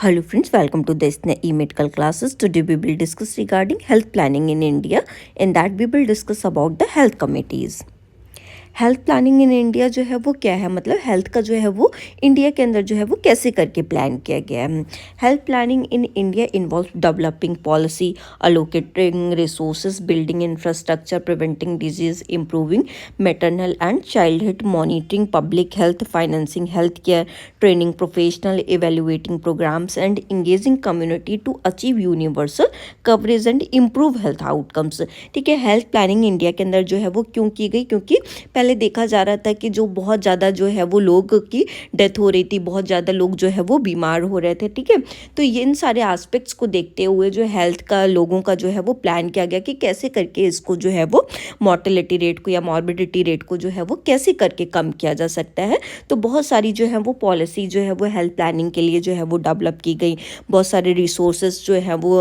Hello friends, welcome to this e-medical classes. Today we will discuss regarding health planning in India. In that we will discuss about the health committees. Health planning in India जो है वो क्या है, मतलब health का जो है वो इंडिया के अंदर जो है वो कैसे करके प्लान किया गया है। Health planning in India involve developing policy, allocating resources, building infrastructure, preventing disease, improving maternal and childhood, monitoring public health, financing health care, training professional, evaluating programmes and engaging community to achieve universal coverage and improve health outcomes. ठीक है, health planning India के अंदर जो है वो क्यों की गई, क्योंकि पहले देखा जा रहा था कि जो बहुत ज़्यादा जो है वो लोग की डेथ हो रही थी, बहुत ज़्यादा लोग जो है वो बीमार हो रहे थे। ठीक है, तो ये इन सारे एस्पेक्ट्स को देखते हुए जो हेल्थ का लोगों का जो है वो प्लान किया गया कि कैसे करके इसको जो है वो मॉर्टेलिटी रेट को या मॉर्बिडिटी रेट को जो है वो कैसे करके कम किया जा सकता है। तो बहुत सारी जो है वो पॉलिसी जो है वो हेल्थ प्लानिंग के लिए जो है वो डेवलप की गई। बहुत सारे रिसोर्सेज जो है वो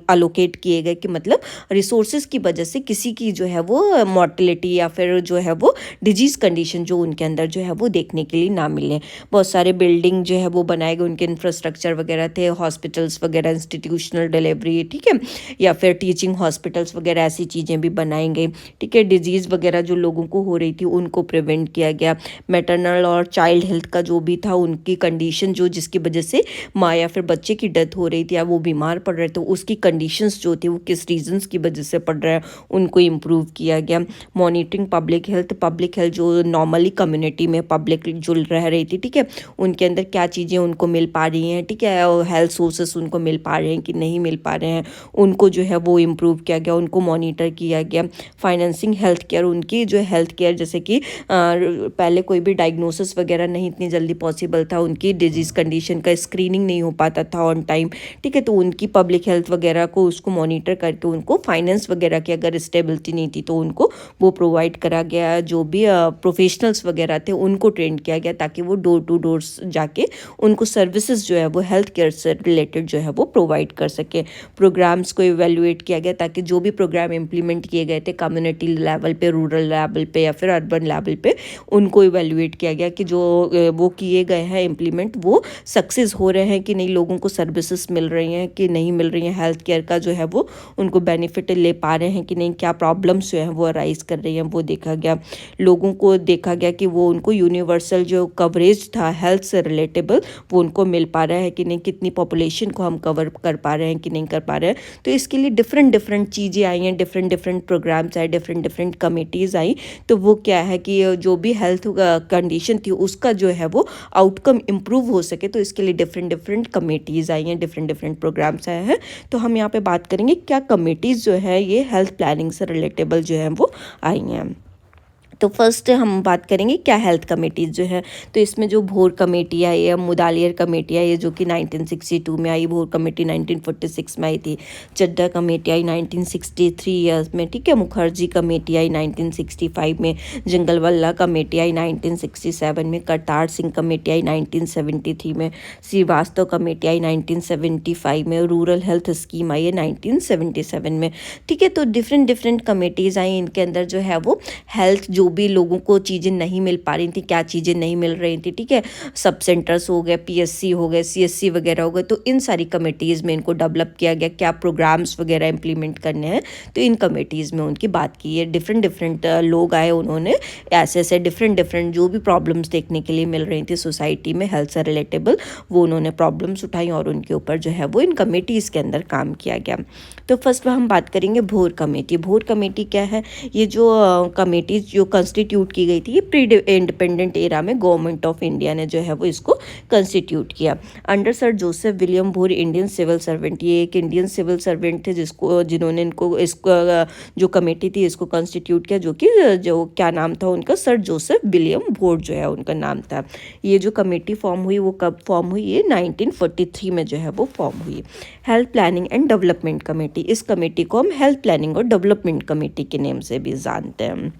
अलोकेट किए गए कि मतलब रिसोर्सेज की वजह से किसी की जो है वो मॉर्टेलिटी या फिर जो है वो डिजीज़ कंडीशन जो उनके अंदर जो है वो देखने के लिए ना मिले। बहुत सारे बिल्डिंग जो है वो बनाए गए, उनके इंफ्रास्ट्रक्चर वगैरह थे, हॉस्पिटल्स वगैरह, इंस्टीट्यूशनल डिलीवरी, ठीक है, या फिर टीचिंग हॉस्पिटल्स वगैरह, ऐसी चीज़ें भी बनाई गई। ठीक है, डिजीज़ वगैरह जो लोगों को हो रही थी उनको प्रिवेंट किया गया। मैटरनल और चाइल्ड हेल्थ का जो भी था, उनकी कंडीशन जो जिसकी वजह से माँ या फिर बच्चे की डेथ हो रही थी या वो बीमार पड़ रहे थे, उसकी कंडीशंस जो थी वो किस रीजंस की वजह से पड़ रहा है, उनको इम्प्रूव किया गया। मॉनिटरिंग पब्लिक हेल्थ जो नॉर्मली कम्युनिटी में पब्लिक जो रह रही थी, ठीक है, उनके अंदर क्या चीज़ें उनको मिल पा रही हैं, ठीक है, और हेल्थ सोर्सेस उनको मिल पा रहे हैं कि नहीं मिल पा रहे हैं, उनको जो है वो इम्प्रूव किया गया, उनको मॉनिटर किया गया। फाइनेंसिंग हेल्थ केयर, उनकी जो हेल्थ केयर जैसे कि पहले कोई भी डायग्नोसिस वगैरह नहीं इतनी जल्दी पॉसिबल था, उनकी डिजीज़ कंडीशन का स्क्रीनिंग नहीं हो पाता था ऑन टाइम। ठीक है, तो उनकी पब्लिक हेल्थ वगैरह को उसको मॉनिटर करके उनको फाइनेंस वगैरह की अगर स्टेबिलिटी नहीं थी तो उनको वो प्रोवाइड करा गया। जो भी प्रोफेशनल्स वगैरह थे उनको ट्रेन किया गया ताकि वो डोर टू डोर जाके उनको सर्विसेज जो है वो हेल्थ केयर से रिलेटेड जो है वो प्रोवाइड कर सके। प्रोग्राम्स को इवेल्युएट किया गया ताकि जो भी प्रोग्राम इम्प्लीमेंट किए गए थे कम्युनिटी लेवल पे, रूरल लेवल पे या फिर अर्बन लेवल पे, उनको इवेल्युएट किया गया कि जो वो किए गए हैं इम्प्लीमेंट वो सक्सेस हो रहे हैं कि नहीं, लोगों को सर्विसेज मिल रही हैं कि नहीं मिल रही हैं, हेल्थ केयर का जो है वो उनको बेनिफिट ले पा रहे हैं कि नहीं, क्या प्रॉब्लम्स जो हैं वो अराइज कर रही हैं वो देखा गया। लोगों को देखा गया कि वो उनको यूनिवर्सल जो कवरेज था हेल्थ से रिलेटेबल वो उनको मिल पा रहा है कि नहीं, कितनी पॉपुलेशन को हम कवर कर पा रहे हैं कि नहीं कर पा रहे हैं। तो इसके लिए डिफरेंट डिफरेंट चीज़ें आई हैं, डिफरेंट डिफरेंट प्रोग्राम्स आए, डिफरेंट डिफरेंट कमिटीज़ आई। तो वो क्या है कि जो भी हेल्थ कंडीशन थी उसका जो है वो आउटकम इम्प्रूव हो सके, तो इसके लिए डिफरेंट डिफरेंट कमेटीज़ आई हैं, डिफरेंट डिफरेंट प्रोग्राम्स आए हैं। तो हम यहाँ पे बात करेंगे क्या कमेटीज़ जो है ये हेल्थ प्लानिंग से रिलेटेबल जो है वो आई हैं। तो फर्स्ट हम बात करेंगे क्या हेल्थ कमेटीज़ जो है। तो इसमें जो भोर कमेटी आई है, मुदालियर कमेटी आई है जो कि 1962 में आई, भोर कमेटी 1946 में आई थी, चड्डा कमेटी आई 1963 ईयर्स में, ठीक है, मुखर्जी कमेटी आई 1965 में, जंगलवल्ला कमेटी आई 1967 में, करतार सिंह कमेटी आई 1973 में, श्रीवास्तव कमेटी आई 1975 में, रूरल हेल्थ स्कीम आई है 1977 में। ठीक है, तो डिफरेंट डिफरेंट कमेटीज़ आई, इनके अंदर जो है वो हेल्थ जो भी लोगों को चीज़ें नहीं मिल पा रही थी, क्या चीज़ें नहीं मिल रही थी, ठीक है, सब सेंटर्स हो गए, पीएससी हो गए, सीएससी वगैरह हो गए, तो इन सारी कमेटीज़ में इनको डेवलप किया गया, क्या प्रोग्राम्स वगैरह इंप्लीमेंट करने हैं, तो इन कमेटीज़ में उनकी बात की है। डिफरेंट डिफरेंट लोग आए, उन्होंने ऐसे ऐसे डिफरेंट डिफरेंट जो भी प्रॉब्लम्स देखने के लिए मिल रही थी सोसाइटी में हेल्थ से रिलेटेबल, वो उन्होंने प्रॉब्लम्स उठाई और उनके ऊपर जो है वो इन कमेटीज़ के अंदर काम किया गया। तो फर्स्ट हम बात करेंगे भोर कमेटी। भोर कमेटी क्या है, ये जो कमेटी जो कंस्टिट्यूट की गई थी, ये प्री इंडिपेंडेंट एरा में गवर्नमेंट ऑफ इंडिया ने जो है वो इसको कंस्टिट्यूट किया अंडर सर जोसेफ विलियम भोर, इंडियन सिविल सर्वेंट। ये एक इंडियन सिविल सर्वेंट थे जिन्होंने इनको इसको जो कमेटी थी इसको कंस्टिट्यूट किया, जो क्या नाम था उनका, सर जोसेफ विलियम भोर जो है उनका नाम था। ये जो कमेटी फॉर्म हुई वो कब फॉर्म हुई, ये 1943 में जो है वो फॉर्म हुई। Health planning and development committee, इस कमेटी को हम हेल्थ प्लानिंग और डेवलपमेंट कमेटी के नेम से भी जानते हैं।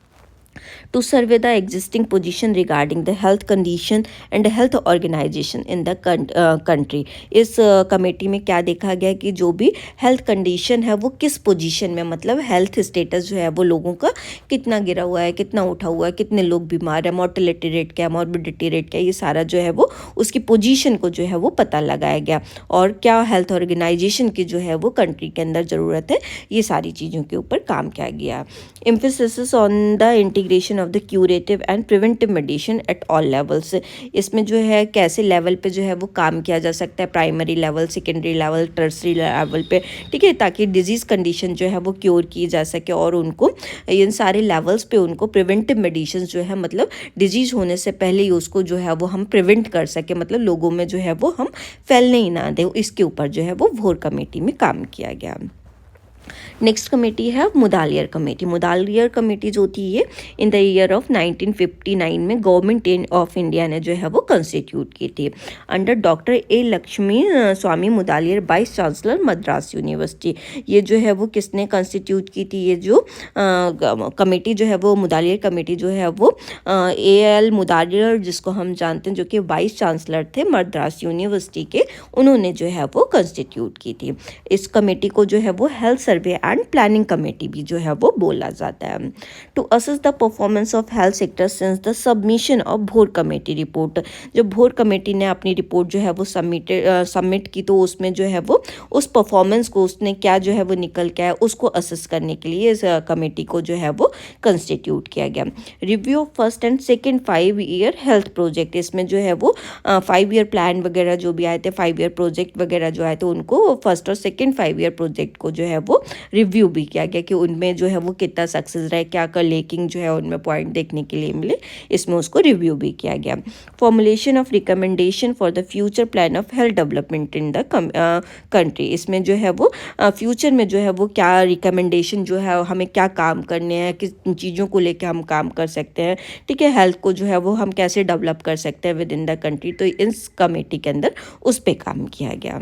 to survey the existing position regarding the health condition and health organization in the country। इस कमेटी में क्या देखा गया कि जो भी हेल्थ कंडीशन है वो किस पोजीशन में, मतलब हेल्थ स्टेटस जो है वो लोगों का कितना गिरा हुआ है, कितना उठा हुआ है, कितने लोग बीमार है, मोर्टेलिटी रेट क्या है, मॉर्बिडिटी रेट क्या है, ये सारा जो है वो उसकी पोजीशन को जो है वो पता लगाया गया। और क्या हेल्थ ऑर्गेनाइजेशन की जो है वो कंट्री के अंदर ज़रूरत है, ये सारी चीज़ों के ऊपर काम किया गया। Emphasis on the integration of the curative and preventive medicine at all levels. इसमें जो है कैसे लेवल पे जो है वो काम किया जा सकता है, primary level, secondary level, tertiary level पे, ठीक है, ताकि डिजीज़ कंडीशन जो है वो क्योर की जा सके और उनको इन सारे लेवल्स पे उनको प्रिवेंटिव मेडिसिन जो है मतलब डिजीज़ होने से पहले ही उसको जो है वो हम प्रिवेंट कर सके, मतलब लोगों में जो है वो हम फैलने ही ना दें, इसके ऊपर जो है वो वोर कमेटी में काम किया गया। नेक्स्ट कमेटी है मुदालियर कमेटी। मुदालियर कमेटी जो थी ये इन द ईयर ऑफ 1959 में गवर्नमेंट ऑफ इंडिया ने जो है वो कंस्टिट्यूट की थी under doctor A Lakshmi Swami Mudaliar, vice chancellor Madras university. ये जो है वो किसने कंस्टिट्यूट की थी, ये जो कमेटी जो है वो मुदालियर कमेटी जो है वो ए एल मुदालियर, जिसको हम जानते हैं, जो कि वाइस चांसलर थे मद्रास यूनिवर्सिटी के, उन्होंने जो है वो कंस्टिट्यूट की थी। इस कमेटी को जो है वो health survey and planning committee भी जो है वो बोला जाता है। To assess the performance of health sector since the submission of Bhore committee report. जब भोर कमेटी ने अपनी रिपोर्ट जो है वो सबमिट की, तो उसमें जो है वो उस परफॉर्मेंस को उसने क्या जो है वो निकल के आया, उसको असेस करने के लिए इस कमेटी को जो है वो कंस्टिट्यूट किया गया। Review of first and second 5 year health project, इसमें जो है वो 5 ईयर प्लान वगैरह जो भी आए थे, 5 ईयर प्रोजेक्ट वगैरह जो आए थे, उनको फर्स्ट और सेकेंड 5 ईयर प्रोजेक्ट को जो है वो रिव्यू भी किया गया कि उनमें जो है वो कितना सक्सेस रहा, क्या कर लेकिन जो है उनमें पॉइंट देखने के लिए मिले, इसमें उसको रिव्यू भी किया गया। Formulation of recommendation for the future plan of health development in the country, इसमें जो है वो फ्यूचर में जो है वो क्या रिकमेंडेशन जो है हमें क्या काम करने हैं, किस चीज़ों को लेकर हम काम कर सकते हैं, ठीक है, हेल्थ को जो है वो हम कैसे डेवलप कर सकते हैं विद इन द कंट्री, तो इस कमेटी के अंदर उस पर काम किया गया।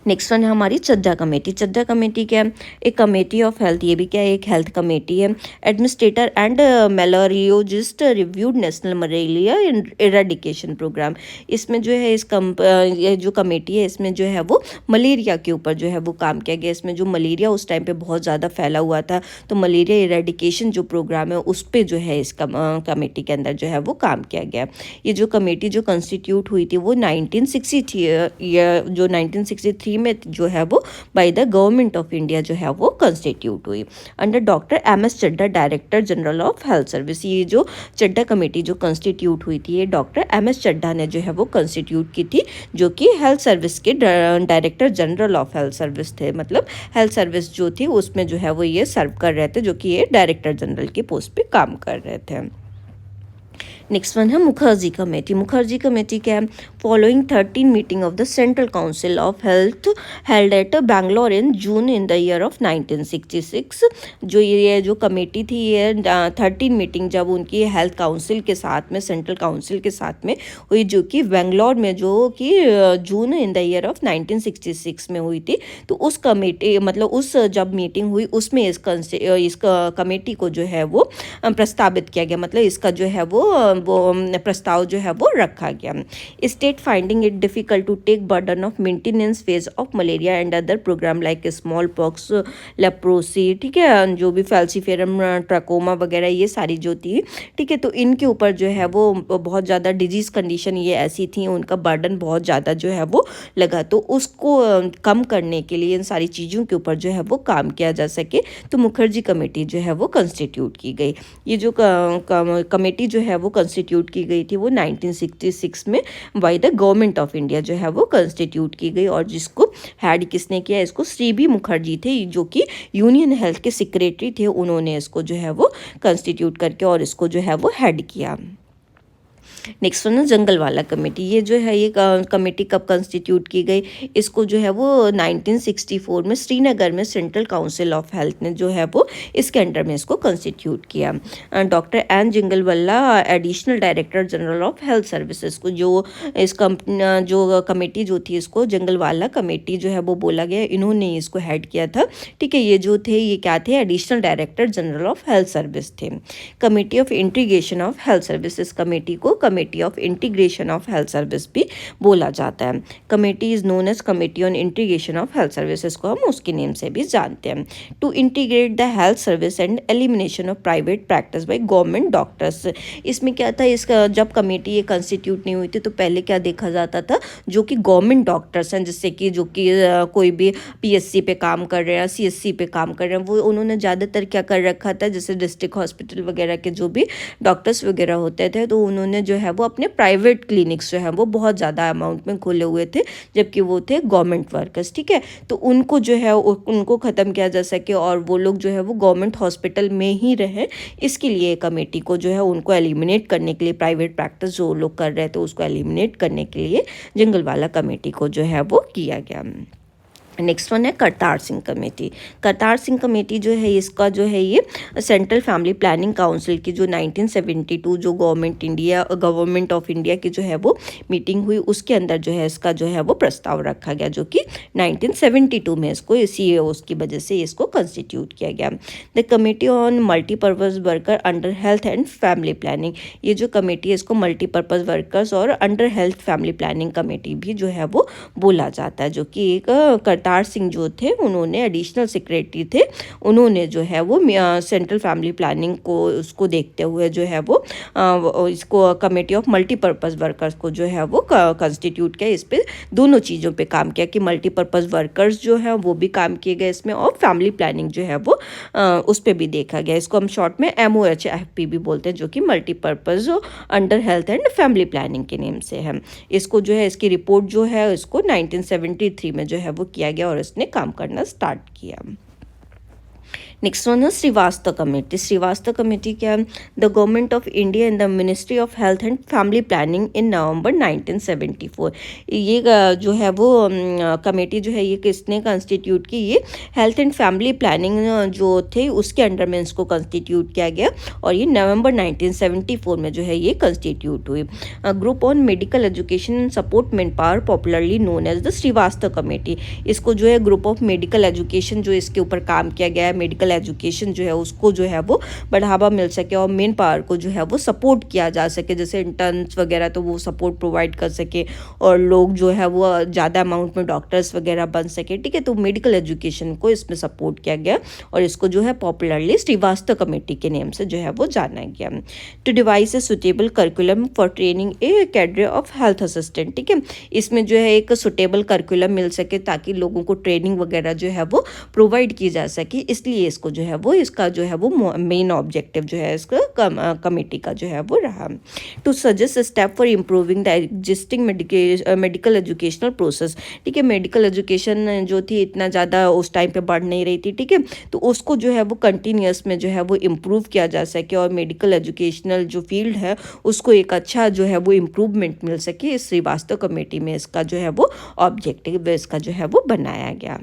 नेक्स्ट वन है हमारी चड्ढा कमेटी। चड्ढा कमेटी क्या है, एक कमेटी ऑफ हेल्थ, ये भी क्या है, एक हेल्थ कमेटी है। Administrator and malariologist reviewed national malaria eradication programme. इसमें जो है ये जो कमेटी है इसमें जो है वो मलेरिया के ऊपर जो है वो काम किया गया। इसमें जो मलेरिया उस टाइम पे बहुत ज़्यादा फैला हुआ था, तो मलेरिया इरेडिकेशन जो प्रोग्राम है उस पर जो है इस कमेटी के अंदर जो है वो काम किया गया। ये जो कमेटी जो कंस्टिट्यूट हुई थी वो 1963 में जो है वो by the government of India जो है वो कंस्टिट्यूट हुई under doctor M S Chadha, director general of health service. ये जो चड्ढा कमेटी जो कंस्टिट्यूट हुई थी, ये डॉक्टर एम एस चड्ढा ने जो है वो कंस्टिट्यूट की थी, जो कि हेल्थ सर्विस के director general of health service थे, मतलब हेल्थ सर्विस जो थी उसमें जो है वो ये सर्व कर रहे थे, जो कि ये डायरेक्टर जनरल की पोस्ट पे काम कर रहे थे। नेक्स्ट वन है मुखर्जी कमेटी। मुखर्जी कमेटी क्या है, following 13 meeting of the central council of health held at Bangalore in June in the year of 1966। जो ये जो कमेटी थी ये 13 मीटिंग जब उनकी हेल्थ काउंसिल के साथ में, सेंट्रल काउंसिल के साथ में हुई, जो कि बेंगलोर में जो कि जून इन द ईयर ऑफ 1966 में हुई थी। तो उस कमेटी मतलब उस जब मीटिंग हुई उसमें इस कमेटी को जो है वो प्रस्तावित किया गया, मतलब इसका जो है वो प्रस्ताव जो है वो रखा गया। State finding it difficult to take burden of maintenance phase of malaria and other programme like smallpox, leprosy, ठीक है, जो भी फैल्सीफेरम, ट्रकोमा वगैरह ये सारी जो थी, ठीक है, तो इनके ऊपर जो है वो बहुत ज़्यादा डिजीज़ कंडीशन ये ऐसी थी, उनका बर्डन बहुत ज़्यादा जो है वो लगा, तो उसको कम करने के लिए इन सारी चीज़ों के ऊपर जो है वो काम किया जा सके, तो मुखर्जी कमेटी जो है वो कंस्टिट्यूट की गई। ये जो कमेटी जो है वो कंस्टिट्यूट की गई थी वो 1966 में bye the government of India जो है वो कंस्टिट्यूट की गई, और जिसको हेड किसने किया, इसको श्री बी मुखर्जी थे, जो कि यूनियन हेल्थ के सेक्रेटरी थे, उन्होंने इसको जो है वो कंस्टिट्यूट करके और इसको जो है वो हेड किया। नेक्स्ट वन है जंगल वाला कमेटी। ये जो है ये कमेटी कब कंस्टिट्यूट की गई, इसको जो है वो 1964 में श्रीनगर में सेंट्रल काउंसिल ऑफ हेल्थ ने जो है वो इसके अंडर में इसको कंस्टिट्यूट किया। Doctor N Jungalwalla additional director general of health services को जो इस जो कमेटी जो थी इसको जंगलवाला कमेटी जो है वो बोला गया, इन्होंने इसको हेड किया था। ठीक है, ये जो थे ये क्या थे, additional director general of health service थे। Committee of integration of health services, committee को committee of integration of health service भी बोला जाता है। Committee is known as committee on integration of health services को हम उसके नेम से भी जानते हैं। To integrate the health service and elimination of private practice by government doctors. इसमें क्या था, इसका जब कमेटी ये कंस्टिट्यूट नहीं हुई थी तो पहले क्या देखा जाता था, जो कि गवर्नमेंट डॉक्टर्स हैं, जिससे कि जो कि कोई भी पीएससी पे काम कर रहे हैं, सीएससी पे काम कर रहे हैं, वो उन्होंने ज़्यादातर क्या कर रखा था, जैसे डिस्ट्रिक्ट हॉस्पिटल वगैरह के जो भी डॉक्टर्स वगैरह होते थे तो उन्होंने जो है वो अपने प्राइवेट क्लिनिक्स जो है वो बहुत ज़्यादा अमाउंट में खोले हुए थे, जबकि वो थे गवर्नमेंट वर्कर्स। ठीक है, तो उनको जो है उनको ख़त्म किया जा सके और वो लोग जो है वो गवर्नमेंट हॉस्पिटल में ही रहें, इसके लिए कमेटी को जो है उनको एलिमिनेट करने के लिए, प्राइवेट प्रैक्टिस जो लोग कर रहे थे उसको एलिमिनेट करने के लिए जंगलवाला कमेटी को जो है वो किया गया। नेक्स्ट वन है करतार सिंह कमेटी। करतार सिंह कमेटी जो है इसका जो है ये सेंट्रल फैमिली प्लानिंग काउंसिल की जो 1972 जो गवर्नमेंट ऑफ इंडिया की जो है वो मीटिंग हुई उसके अंदर जो है इसका जो है वो प्रस्ताव रखा गया, जो कि 1972 में इसको इसी उसकी वजह से इसको कंस्टिट्यूट किया गया। The committee on multipurpose worker under health and family planning, ये जो कमेटी है इसको मल्टीपर्पज़ वर्कर्स और under health family planning committee भी जो है वो बोला जाता है, जो कि एक करतार सिंह जो थे उन्होंने एडिशनल सेक्रेटरी थे, उन्होंने जो है वो सेंट्रल फैमिली प्लानिंग को उसको देखते हुए जो है वो इसको कमेटी ऑफ मल्टीपर्पज़ वर्कर्स को जो है वो कंस्टिट्यूट किया। इस पे दोनों चीज़ों पे काम किया कि मल्टीपर्पज़ वर्कर्स जो है वो भी काम किए गए इसमें, और फैमिली प्लानिंग जो है वो उस पर भी देखा गया। इसको हम शॉर्ट में MOHFP भी बोलते हैं, जो कि multipurpose under health and family planning के नेम से है। इसको जो है इसकी रिपोर्ट जो है इसको 1973 में जो है वो किया गया और इसने काम करना स्टार्ट किया। नेक्स्ट वन है श्रीवास्तव कमेटी। श्रीवास्तव कमेटी क्या है, the government of India and the ministry of health and family planning in November 1974। ये जो है वो कमेटी जो है ये किसने कंस्टिट्यूट की, ये हेल्थ एंड फैमिली प्लानिंग जो थे उसके अंडर में इसको कंस्टिट्यूट किया गया और ये नवंबर 1974 में जो है ये कंस्टिट्यूट हुई। Group on medical education and support manpower popularly known as the Srivastava committee. इसको जो है ग्रुप ऑफ मेडिकल एजुकेशन जो इसके ऊपर काम किया गया है, मेडिकल एजुकेशन जो है उसको जो है वो बढ़ावा मिल सके और मेन पावर को जो है वो सपोर्ट किया जा सके, जैसे इंटर्न्स वगैरह तो वो सपोर्ट प्रोवाइड कर सके और लोग जो है वो ज़्यादा अमाउंट में डॉक्टर्स वगैरह बन सके। ठीक है, तो मेडिकल एजुकेशन को इसमें सपोर्ट किया गया और इसको जो है पॉपुलरली श्रीवास्तव कमेटी के नेम से जो है वो जाना गया। To devise a suitable curriculum for training a cadre of health assistant. ठीक है, इसमें जो है एक सुटेबल करिकुलम मिल सके ताकि लोगों को ट्रेनिंग वगैरह जो है वो प्रोवाइड की जा सके, इसलिए इसको जो है वो इसका जो है वो मेन ऑब्जेक्टिव जो है इसका कमेटी का जो है वो रहा। To suggest step for improving the existing medical educational process. ठीक है, मेडिकल एजुकेशन जो थी इतना ज़्यादा उस टाइम पे बढ़ नहीं रही थी। ठीक है, तो उसको जो है वो कंटिन्यूस में जो है वो इम्प्रूव किया जा सके और मेडिकल एजुकेशनल जो फील्ड है उसको एक अच्छा जो है वो इम्प्रूवमेंट मिल सके, इस श्रीवास्तव कमेटी में इसका जो है वो ऑब्जेक्टिव इसका जो है वो बनाया गया।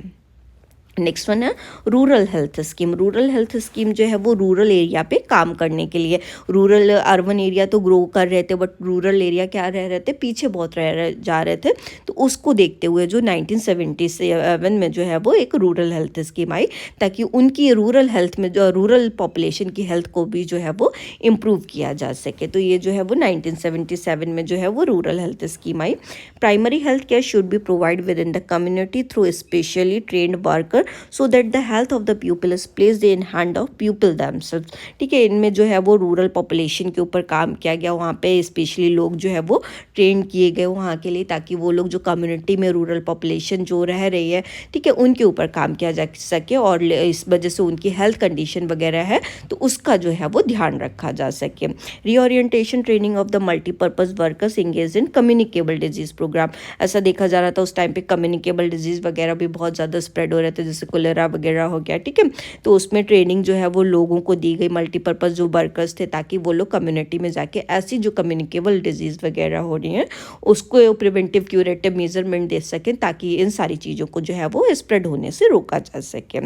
नेक्स्ट वन है rural health scheme. Rural health scheme जो है वो रूरल एरिया पे काम करने के लिए, रूरल अर्बन एरिया तो ग्रो कर रहे थे बट रूरल एरिया क्या रह रहे थे, पीछे बहुत जा रहे थे, तो उसको देखते हुए जो 1977 में जो है वो एक रूरल हेल्थ स्कीम आई ताकि उनकी रूरल हेल्थ में जो रूरल पॉपुलेशन की हेल्थ को भी जो है वो इम्प्रूव किया जा सके। तो ये जो है वो 1977 में जो है वो रूरल हेल्थ स्कीम आई। Primary health care should be provide within the community through specially trained worker so that the health of the pupil is placed in hand of pupil themselves। ठीक है, इनमें जो है वो rural population के ऊपर काम किया गया, वहाँ पे स्पेशली लोग जो है वो ट्रेन किए गए वहाँ के लिए ताकि वो लोग जो कम्युनिटी में रूरल पॉपुलेशन जो रह रही है, ठीक है, उनके ऊपर काम किया जा सके और इस वजह से उनकी हेल्थ कंडीशन वगैरह है तो उसका जो है वो ध्यान रखा जा सके। Reorientation training of the multipurpose workers engage in communicable disease programme. ऐसा देखा जा रहा था उस टाइम पे कम्युनिकेबल डिजीज़ वगैरह भी बहुत ज़्यादा स्प्रेड हो रहे थे, जैसे कोलेरा वगैरह हो गया, ठीक है। तो उसमें ट्रेनिंग जो है वो लोगों को दी गई, मल्टीपर्पज़ जो वर्कर्स थे, ताकि वो लोग कम्युनिटी में जाके ऐसी जो कम्युनिकेबल डिजीज़ वगैरह हो रही हैं उसको प्रिवेंटिव क्यूरेटिव मेजरमेंट दे सकें, ताकि इन सारी चीज़ों को जो है वो स्प्रेड होने से रोका जा सके।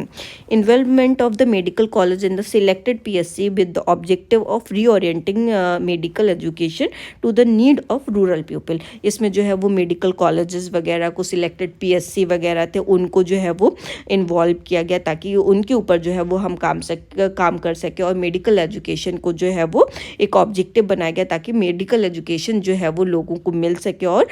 Involvement of the medical college in the selected PSC with the objective of reorienting medical education to the need of rural people. इसमें जो है वो मेडिकल कॉलेजेस वगैरह को, सिलेक्टेड PSC वगैरह थे उनको जो है वो इन्वॉल्व किया गया, ताकि उनके ऊपर जो है वो हम काम कर सके, और मेडिकल एजुकेशन को जो है वो एक ऑब्जेक्टिव बनाया गया, ताकि मेडिकल एजुकेशन जो है वो लोगों को मिल सके और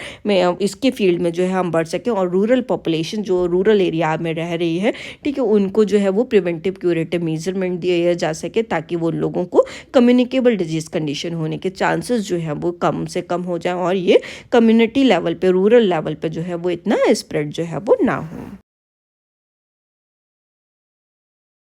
इसके फील्ड में जो है हम बढ़ सकें, और रूरल पॉपुलेशन जो रूरल एरिया में रह रही है, ठीक है, उनको जो है वो प्रिवेंटिव क्यूरेटिव मेजरमेंट दिया जा सके, ताकि वो लोगों को कम्युनिकेबल डिजीज़ कंडीशन होने के चांसेस जो है वो कम से कम हो जाए, और ये कम्युनिटी लेवल पे, रूरल लेवल पे जो है वो इतना स्प्रेड जो है वो ना हो।